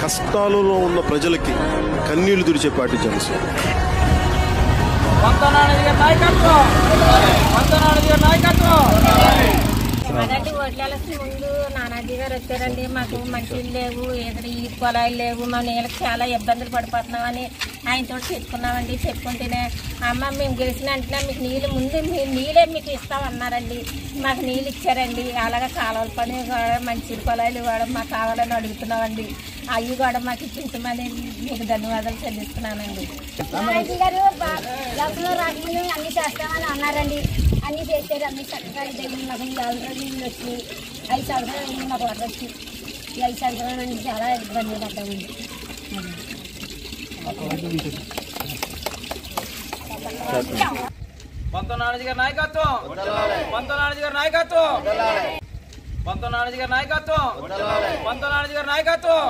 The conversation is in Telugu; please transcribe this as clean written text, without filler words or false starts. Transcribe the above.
కష్టాలలో ఉన్న ప్రజలకి కన్నీళ్లు తుడిచే పార్టీ జనసేన. అదండి ఓట్లేసి ముందు నానాజీ గారు వచ్చారండి. మాకు మంచిలు లేవు, ఏదైనా ఈ పొలాలు లేవు, మా నీళ్ళకి చాలా ఇబ్బందులు పడిపోతున్నామని ఆయనతో చెప్పుకున్నామండి. చెప్పుకుంటేనే అమ్మ మేము గెలిచిన వెంటనే మీకు నీళ్ళు ముందు నీళ్ళే మీకు ఇస్తామన్నారండి. మాకు నీళ్ళు ఇచ్చారండి. అలాగే కాలువల పని కూడా మంచి పొలాలు కూడా మాకు కావాలని అడుగుతున్నామండి. అవి కూడా మాకు ఇప్పించమని మీకు ధన్యవాదాలు చెల్లిస్తున్నానండి. నానాజీ గారు గతంలో రాకముందు అన్ని చేస్తామని అన్నారండి. అన్నీ చేశారు. అన్ని చక్కగా మాకు ఆల్రెడీ వచ్చి 5 సంవత్సరాలు అయింది మాకు వరకు వచ్చి. ఈ 5 సంవత్సరాల నుంచి చాలా ఇబ్బంది పడ్డామండి. నానాజీ గారి నాయకత్వం, నానాజీ గారి నాయకత్వం, నానాజీ గారి నాయకత్వం, నానాజీ గారి నాయకత్వం.